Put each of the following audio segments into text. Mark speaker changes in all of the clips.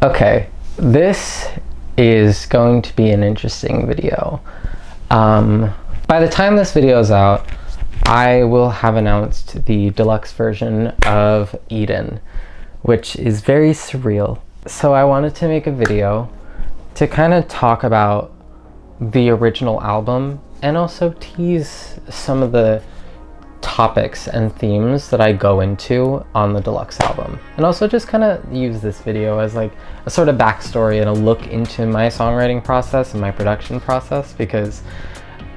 Speaker 1: Okay, this is going to be an interesting video. By the time this video is out, I will have announced the deluxe version of Eden, which is very surreal. So I wanted to make a video to kind of talk about the original album and also tease some of the topics and themes that I go into on the deluxe album, and also just kind of use this video as like a sort of backstory and a look into my songwriting process and my production process, because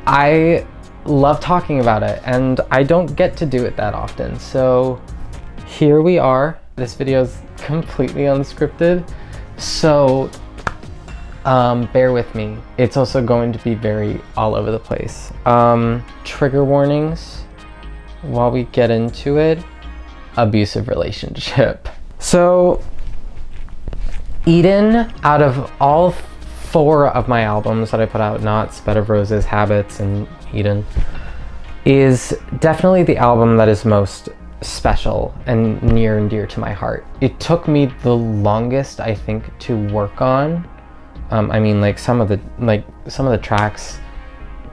Speaker 1: I love talking about it and I don't get to do it that often. So here we are. This video is completely unscripted, so bear with me. It's also going to be very all over the place. Trigger warnings while we get into it. Abusive relationship. So Eden, out of all 4 of my albums that I put out, Knots, Bed of Roses, Habits, and Eden, is definitely the album that is most special and near and dear to my heart. It took me the longest, I think, to work on. I mean, like some of the tracks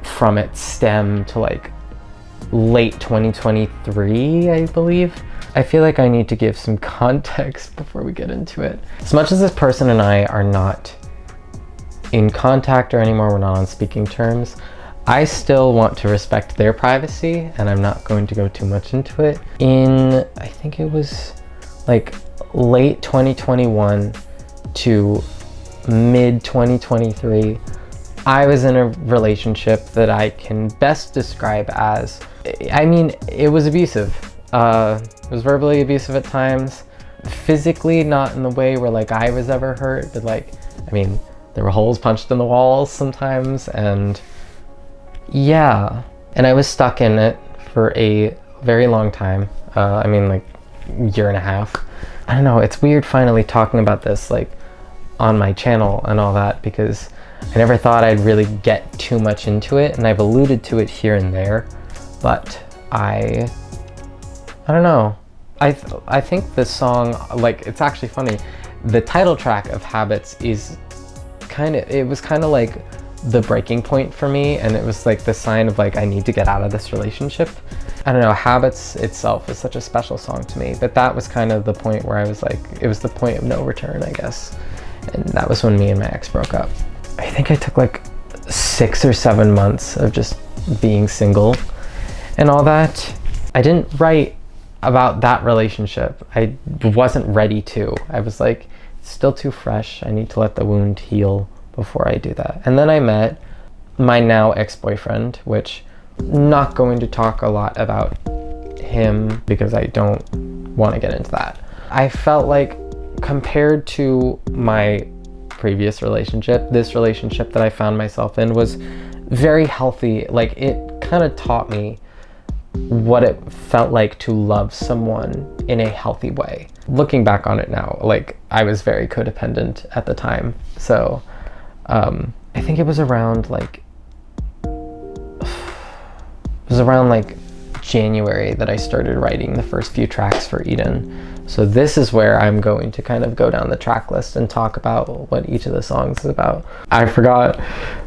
Speaker 1: from it stem to like late 2023, I believe. I feel like I need to give some context before we get into it. As much as this person and I are not in contact or anymore, we're not on speaking terms, I still want to respect their privacy, and I'm not going to go too much into it. In, I think it was like late 2021 to mid 2023, I was in a relationship that I can best describe as, I mean, it was abusive. It was verbally abusive at times, physically not in the way where like I was ever hurt, but like, I mean, there were holes punched in the walls sometimes, and yeah. And I was stuck in it for a very long time. I mean, like year and a half. I don't know, it's weird finally talking about this like on my channel and all that, because I never thought I'd really get too much into it, and I've alluded to it here and there, but I don't know. I think the song, like, it's actually funny. The title track of Habits is it was kind of like the breaking point for me, and it was like the sign of like, I need to get out of this relationship. I don't know, Habits itself is such a special song to me, but that was kind of the point where I was like, it was the point of no return, I guess. And that was when me and my ex broke up. I think I took like 6 or 7 months of just being single and all that. I didn't write about that relationship. I wasn't ready to. I was like, it's still too fresh. I need to let the wound heal before I do that. And then I met my now ex-boyfriend, which I'm not going to talk a lot about him because I don't want to get into that. I felt like, compared to my previous relationship, this relationship that I found myself in was very healthy. Like, it kind of taught me what it felt like to love someone in a healthy way. Looking back on it now, like, I was very codependent at the time. So I think it was around like January that I started writing the first few tracks for Eden. So this is where I'm going to kind of go down the track list and talk about what each of the songs is about. I forgot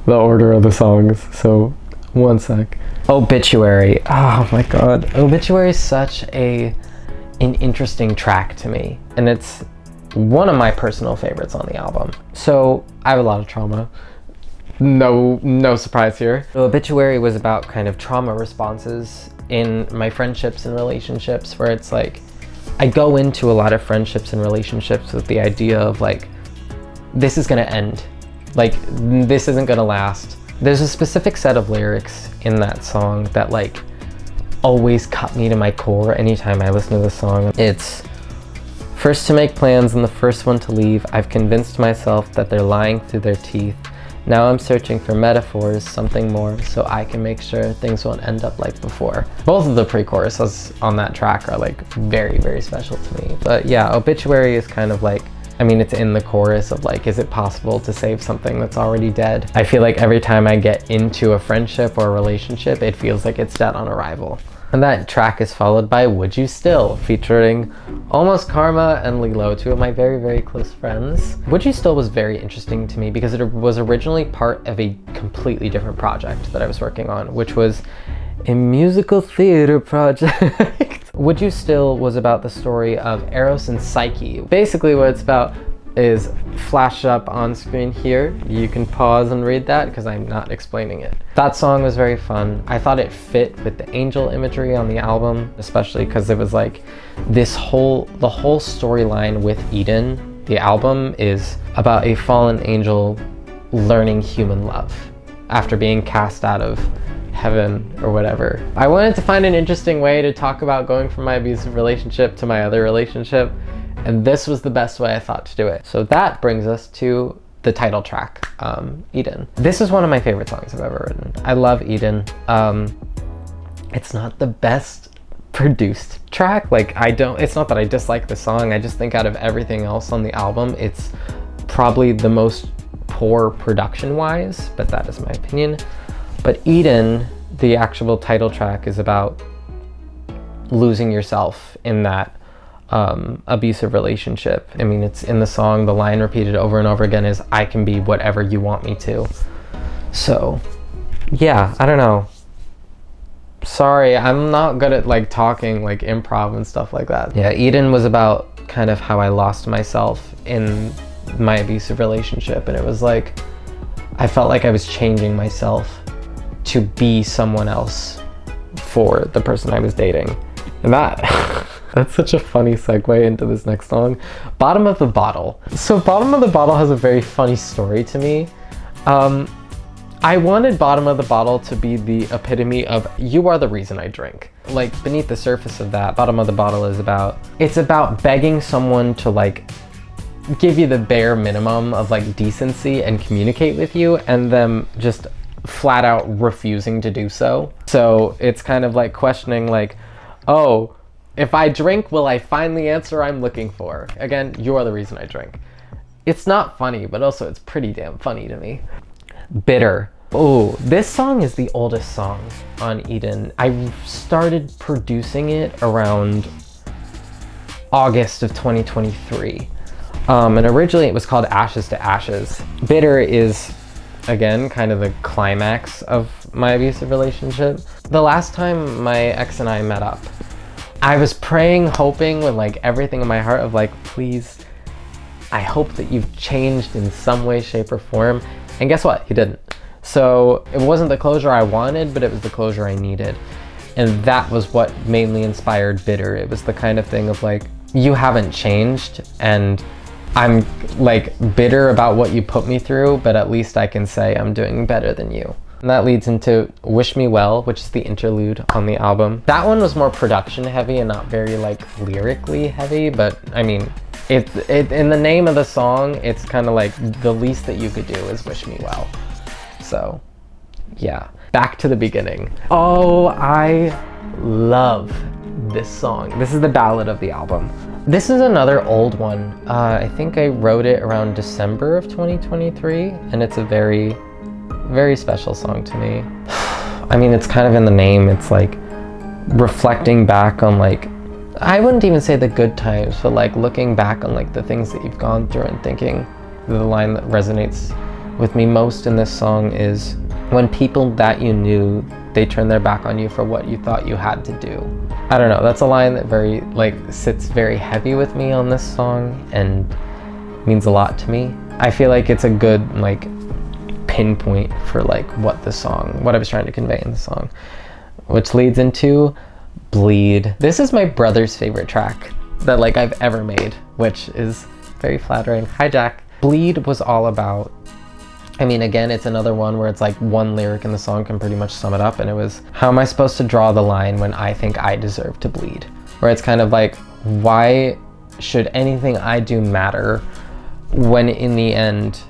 Speaker 1: the order of the songs, so one sec. Obituary. Oh my god. Obituary is such an interesting track to me, and it's one of my personal favorites on the album. So I have a lot of trauma. No surprise here. The Obituary was about kind of trauma responses in my friendships and relationships, where it's like, I go into a lot of friendships and relationships with the idea of like, this is gonna end. Like, this isn't gonna last. There's a specific set of lyrics in that song that like always cut me to my core anytime I listen to the song. It's, first to make plans and the first one to leave. I've convinced myself that they're lying through their teeth. Now I'm searching for metaphors, something more, so I can make sure things won't end up like before. Both of the pre-choruses on that track are like very, very special to me. But yeah, Obituary is kind of like, I mean, it's in the chorus of like, is it possible to save something that's already dead? I feel like every time I get into a friendship or a relationship, it feels like it's dead on arrival. And that track is followed by Would You Still, featuring Almost Karma and Lilo, two of my very, very close friends. Would You Still was very interesting to me because it was originally part of a completely different project that I was working on, which was a musical theater project. Would You Still was about the story of Eros and Psyche. Basically what it's about is flashed up on screen here. You can pause and read that because I'm not explaining it. That song was very fun. I thought it fit with the angel imagery on the album, especially because it was like the whole storyline with Eden. The album is about a fallen angel learning human love after being cast out of heaven or whatever. I wanted to find an interesting way to talk about going from my abusive relationship to my other relationship, and this was the best way I thought to do it. So that brings us to the title track, Eden. This is one of my favorite songs I've ever written. I love Eden. It's not the best produced track. Like, it's not that I dislike the song, I just think out of everything else on the album, it's probably the most poor production-wise, but that is my opinion. But Eden, the actual title track, is about losing yourself in that abusive relationship. I mean, it's in the song, the line repeated over and over again is, I can be whatever you want me to. So yeah, I don't know. Sorry, I'm not good at like talking like improv and stuff like that. Yeah, Eden was about kind of how I lost myself in my abusive relationship, and it was like, I felt like I was changing myself to be someone else for the person I was dating. And that's such a funny segue into this next song, Bottom of the Bottle. So Bottom of the Bottle has a very funny story to me. I wanted Bottom of the Bottle to be the epitome of you are the reason I drink. Like, beneath the surface of that, Bottom of the Bottle is it's about begging someone to like give you the bare minimum of like decency and communicate with you, and them just flat out refusing to do so. So it's kind of like questioning like, oh, if I drink, will I find the answer I'm looking for? Again, you're the reason I drink. It's not funny, but also it's pretty damn funny to me. Bitter. Oh, this song is the oldest song on Eden. I started producing it around August of 2023. And originally it was called Ashes to Ashes. Bitter is, again, kind of the climax of my abusive relationship. The last time my ex and I met up, I was praying, hoping with like everything in my heart of like, please, I hope that you've changed in some way, shape, or form. And guess what? He didn't. So it wasn't the closure I wanted, but it was the closure I needed. And that was what mainly inspired Bitter. It was the kind of thing of like, you haven't changed, and I'm like bitter about what you put me through, but at least I can say I'm doing better than you. And that leads into Wish Me Well, which is the interlude on the album. That one was more production heavy and not very like lyrically heavy, but I mean, it in the name of the song, it's kind of like the least that you could do is Wish Me Well. So yeah, back to the beginning. Oh, I love this song. This is the ballad of the album. This is another old one. I think I wrote it around December of 2023, and it's a very, very special song to me. I mean, it's kind of in the name. It's like reflecting back on like, I wouldn't even say the good times, but like looking back on like the things that you've gone through and thinking. The line that resonates with me most in this song is, when people that you knew, they turn their back on you for what you thought you had to do. I don't know, that's a line that very like sits very heavy with me on this song and means a lot to me. I feel like it's a good like pinpoint for like what I was trying to convey in the song, which leads into Bleed. This is my brother's favorite track that like I've ever made, which is very flattering. Hi Jack. Bleed was all about, I mean, again, it's another one where it's like one lyric in the song can pretty much sum it up, and it was, how am I supposed to draw the line when I think I deserve to bleed? Where it's kind of like, why should anything I do matter when in the end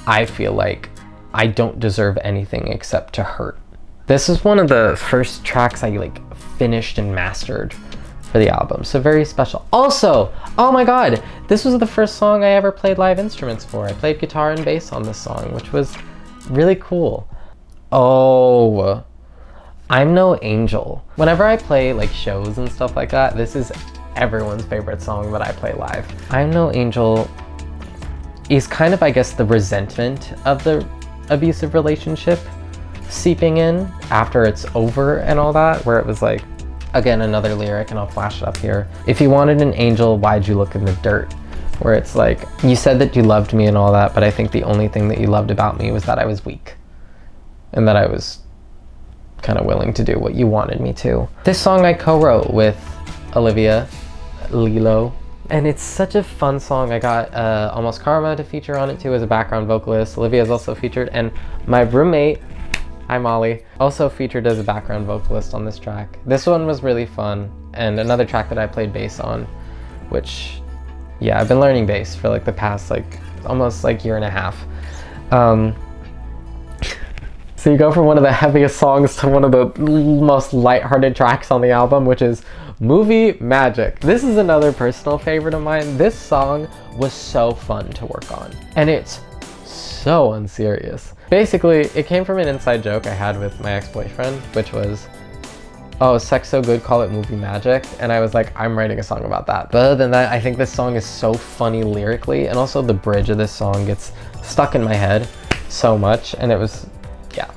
Speaker 1: I feel like I don't deserve anything except to hurt? This is one of the first tracks I like finished and mastered for the album, so very special. Also, oh my god, this was the first song I ever played live instruments for. I played guitar and bass on this song, which was really cool. Oh, I'm No Angel. Whenever I play like shows and stuff like that, this is everyone's favorite song that I play live. I'm No Angel is kind of, I guess, the resentment of the abusive relationship seeping in after it's over and all that, where it was like, again, another lyric, and I'll flash it up here. If you wanted an angel, why'd you look in the dirt? Where it's like, you said that you loved me and all that, but I think the only thing that you loved about me was that I was weak and that I was kind of willing to do what you wanted me to. This song I co-wrote with Olivia Lilo, and it's such a fun song. I got Almost Karma to feature on it too as a background vocalist. Olivia is also featured, and my roommate, hi Molly, also featured as a background vocalist on this track. This one was really fun, and another track that I played bass on, which, yeah, I've been learning bass for like the past like almost like year and a half. So you go from one of the heaviest songs to one of the most lighthearted tracks on the album, which is Movie Magic. This is another personal favorite of mine. This song was so fun to work on, and it's so unserious. Basically, it came from an inside joke I had with my ex-boyfriend, which was, oh, sex so good, call it movie magic. And I was like, I'm writing a song about that. But other than that, I think this song is so funny lyrically, and also the bridge of this song gets stuck in my head so much, and it was, yeah.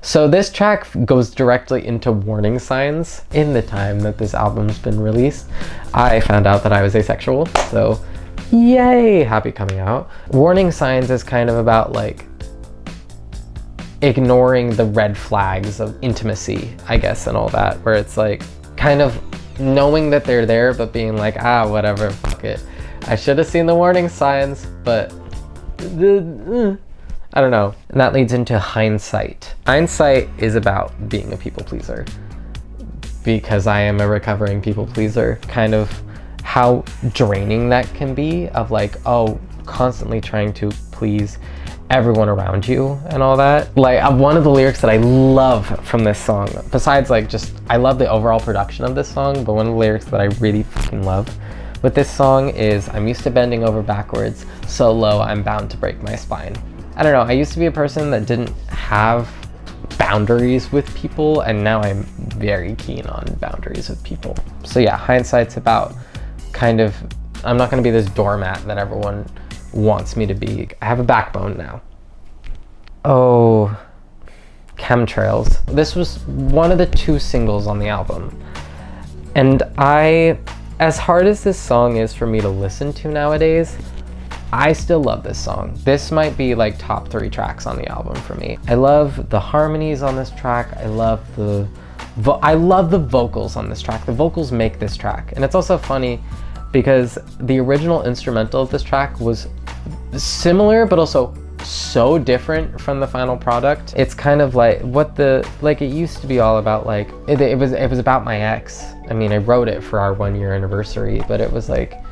Speaker 1: So this track goes directly into warning signs. In the time that this album's been released, I found out that I was asexual, so yay, happy coming out. Warning signs is kind of about like ignoring the red flags of intimacy, I guess, and all that, where it's like kind of knowing that they're there, but being like, ah, whatever, fuck it. I should have seen the warning signs, but I don't know. And that leads into hindsight. Hindsight is about being a people pleaser, because I am a recovering people pleaser. Kind of how draining that can be, of like, oh, constantly trying to please everyone around you and all that. Like, one of the lyrics that I love from this song, besides like just, I love the overall production of this song, but one of the lyrics that I really fucking love with this song is, I'm used to bending over backwards, so low I'm bound to break my spine. I don't know, I used to be a person that didn't have boundaries with people, and now I'm very keen on boundaries with people. So yeah, hindsight's about kind of, I'm not gonna be this doormat that everyone wants me to be. I have a backbone now. Oh, Chemtrails. This was one of the 2 singles on the album. And as hard as this song is for me to listen to nowadays, I still love this song. This might be like top 3 tracks on the album for me. I love the harmonies on this track. I love the vocals on this track. The vocals make this track. And it's also funny because the original instrumental of this track was similar, but also so different from the final product. It's kind of like it used to be all about like, it was about my ex. I mean, I wrote it for our 1-year anniversary, but it was like,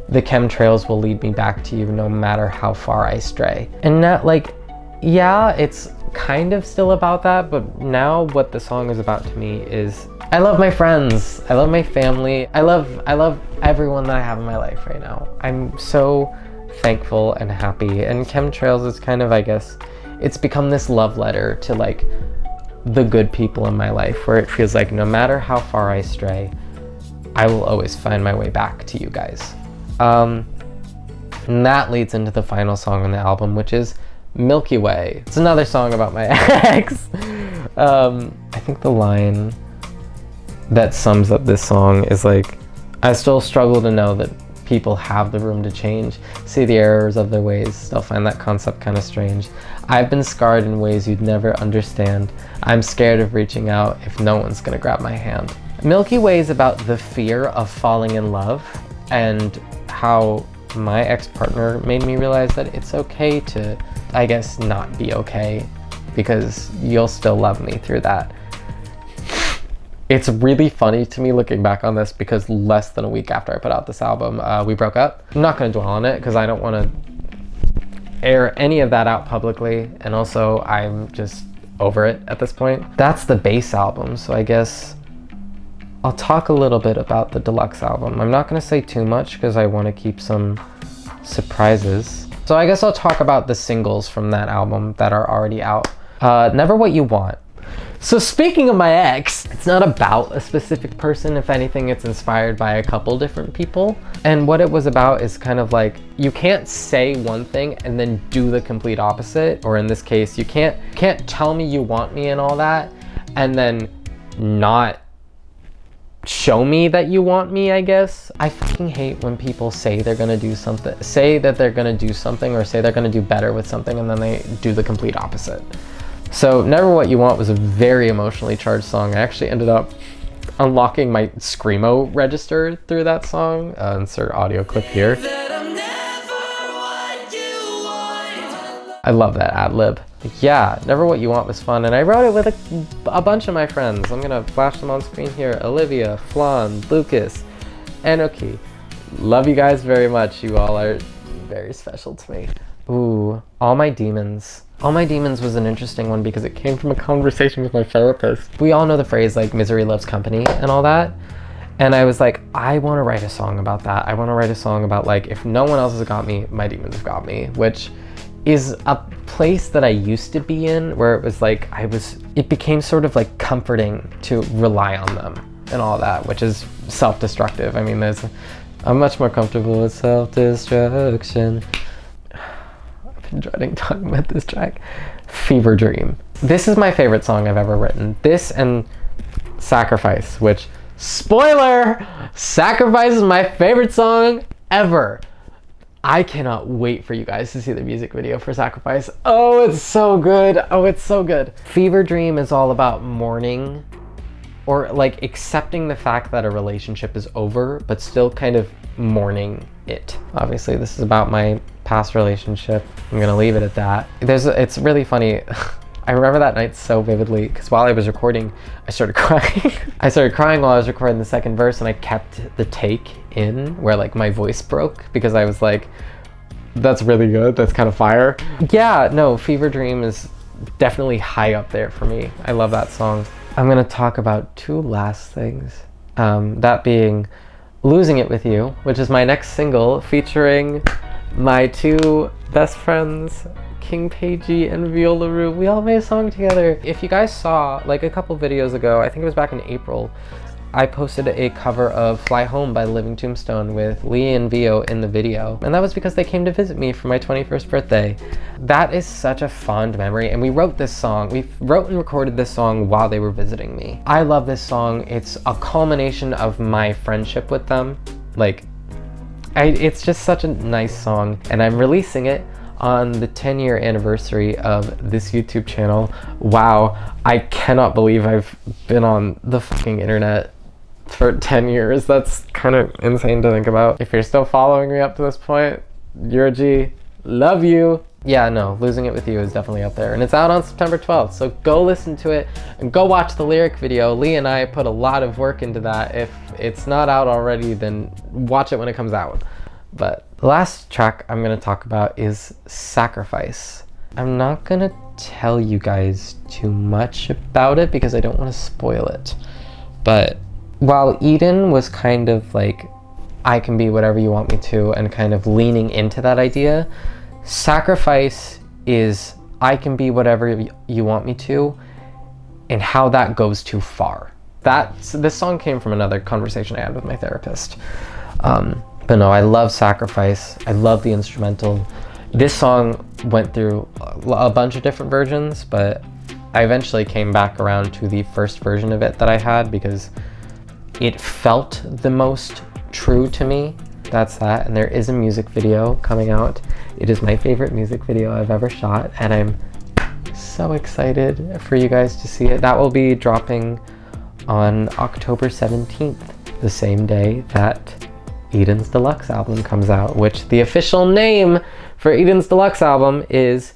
Speaker 1: the chemtrails will lead me back to you no matter how far I stray. And now, like, yeah, it's kind of still about that, but now what the song is about to me is, I love my friends, I love my family, I love everyone that I have in my life right now. I'm so thankful and happy, and Chemtrails is kind of, I guess, it's become this love letter to like the good people in my life, where it feels like no matter how far I stray, I will always find my way back to you guys. And that leads into the final song on the album, which is Milky Way. It's another song about my ex. I think the line that sums up this song is like, I still struggle to know that people have the room to change, see the errors of their ways, still find that concept kind of strange. I've been scarred in ways you'd never understand. I'm scared of reaching out if no one's gonna grab my hand. Milky Way is about the fear of falling in love, and how my ex-partner made me realize that it's okay to, I guess, not be okay, because you'll still love me through that. It's really funny to me looking back on this, because less than a week after I put out this album, we broke up. I'm not gonna dwell on it because I don't want to air any of that out publicly, and also I'm just over it at this point. That's the base album, so I guess I'll talk a little bit about the deluxe album. I'm not gonna say too much because I want to keep some surprises. So I guess I'll talk about the singles from that album that are already out. Never What You Want. So speaking of my ex, it's not about a specific person. If anything, it's inspired by a couple different people. And what it was about is kind of like, you can't say one thing and then do the complete opposite. Or in this case, you can't tell me you want me and all that, and then not show me that you want me, I guess. I fucking hate when people say they're gonna do something, say that they're gonna do something, or say they're gonna do better with something, and then they do the complete opposite. So Never What You Want was a very emotionally charged song. I actually ended up unlocking my Screamo register through that song. Insert audio clip here. I love that ad-lib. Yeah, Never What You Want was fun, and I wrote it with a bunch of my friends. I'm gonna flash them on screen here. Olivia, Flan, Lucas, Enoki. Love you guys very much. You all are very special to me. Ooh, All My Demons. All My Demons was an interesting one because it came from a conversation with my therapist. We all know the phrase like misery loves company and all that. And I was like, I want to write a song about that. I want to write a song about like, if no one else has got me, my demons have got me, which is a place that I used to be in where it was like, it became sort of like comforting to rely on them and all that, which is self-destructive. I mean, I'm much more comfortable with self-destruction. I've been dreading talking about this track. Fever Dream. This is my favorite song I've ever written. This and Sacrifice, which, spoiler, Sacrifice is my favorite song ever. I cannot wait for you guys to see the music video for Sacrifice. Oh, it's so good. Oh, it's so good. Fever Dream is all about mourning, or like accepting the fact that a relationship is over, but still kind of mourning it. Obviously, this is about my past relationship. I'm gonna leave it at that. It's really funny. I remember that night so vividly because while I was recording, I started crying. I started crying while I was recording the second verse, and I kept the take in where like my voice broke because I was like, that's really good. That's kind of fire. Yeah, no, Fever Dream is definitely high up there for me. I love that song. I'm gonna talk about two last things. That being Losing It With You, which is my next single featuring my two best friends, King Pagey and Viola Rue. We all made a song together. If you guys saw, like a couple videos ago, I think it was back in April, I posted a cover of Fly Home by Living Tombstone with Lee and Vio in the video. And that was because they came to visit me for my 21st birthday. That is such a fond memory. And we wrote and recorded this song while they were visiting me. I love this song. It's a culmination of my friendship with them. Like, it's just such a nice song. And I'm releasing it on the 10-year anniversary of this YouTube channel. Wow, I cannot believe I've been on the fucking internet for 10 years. That's kind of insane to think about. If you're still following me up to this point, you're a G. Love you. Yeah, no, Losing It With You is definitely up there, and it's out on September 12th, so go listen to it and go watch the lyric video. Lee and I put a lot of work into that. If it's not out already, then watch it when it comes out. But the last track I'm going to talk about is Sacrifice. I'm not going to tell you guys too much about it because I don't want to spoil it. But while Eden was kind of like, I can be whatever you want me to, and kind of leaning into that idea, Sacrifice is I can be whatever you want me to, and how that goes too far. This song came from another conversation I had with my therapist. But no, I love Sacrifice. I love the instrumental. This song went through a bunch of different versions, but I eventually came back around to the first version of it that I had because it felt the most true to me. That's that. And there is a music video coming out. It is my favorite music video I've ever shot, and I'm so excited for you guys to see it. That will be dropping on October 17th, the same day that Eden's Deluxe album comes out, which the official name for Eden's Deluxe album is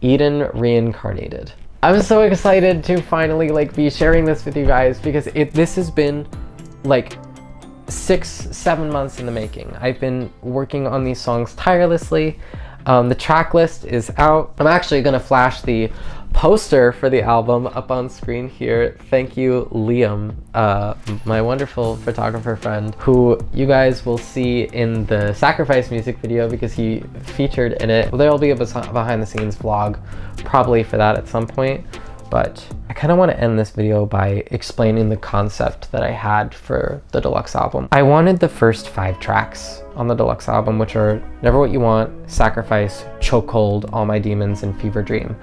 Speaker 1: Eden Reincarnated. I'm so excited to finally be sharing this with you guys because this has been like 6-7 months in the making. I've been working on these songs tirelessly. The track list is out. I'm actually gonna flash the poster for the album up on screen here. Thank you, Liam, my wonderful photographer friend, who you guys will see in the Sacrifice music video because he featured in it. There'll be a behind the scenes vlog probably for that at some point, but I kind of want to end this video by explaining the concept that I had for the deluxe album. I wanted the first 5 tracks on the deluxe album, which are Never What You Want, Sacrifice, Chokehold, All My Demons, and Fever Dream,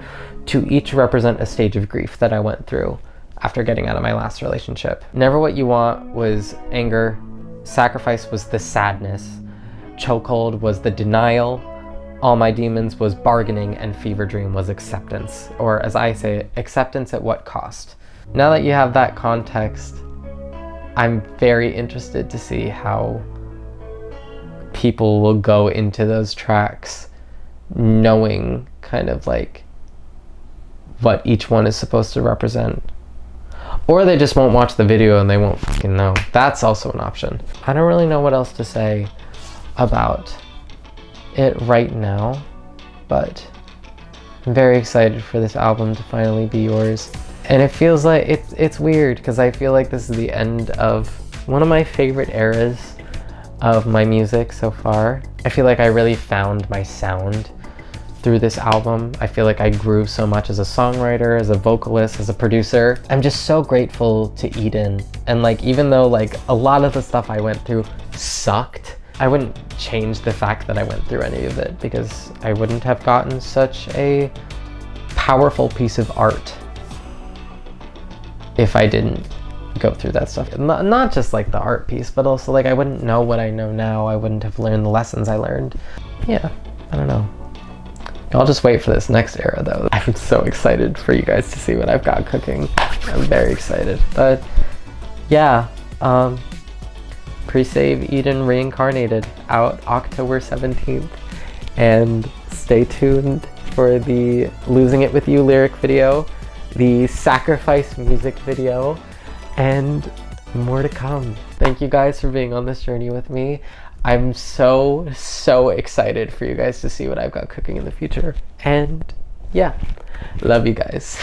Speaker 1: to each represent a stage of grief that I went through after getting out of my last relationship. Never What You Want was anger, Sacrifice was the sadness, Chokehold was the denial, All My Demons was bargaining, and Fever Dream was acceptance, or as I say, acceptance at what cost. Now that you have that context, I'm very interested to see how people will go into those tracks knowing kind of like what each one is supposed to represent. Or they just won't watch the video and they won't fucking know. That's also an option. I don't really know what else to say about it right now, but I'm very excited for this album to finally be yours. And it feels like it's weird because I feel like this is the end of one of my favorite eras of my music so far. I feel like I really found my sound through this album. I feel like I grew so much as a songwriter, as a vocalist, as a producer. I'm just so grateful to Eden. And like, even though like a lot of the stuff I went through sucked, I wouldn't change the fact that I went through any of it, because I wouldn't have gotten such a powerful piece of art if I didn't go through that stuff. Not just like the art piece, but also like I wouldn't know what I know now. I wouldn't have learned the lessons I learned. Yeah, I don't know. I'll just wait for this next era though. I'm so excited for you guys to see what I've got cooking. I'm very excited. But yeah, PRESAVE Eden Reincarnated out October 17th. And stay tuned for the Losing It With You lyric video, the Sacrifice music video, and more to come. Thank you guys for being on this journey with me. I'm so excited for you guys to see what I've got cooking in the future. And yeah, love you guys.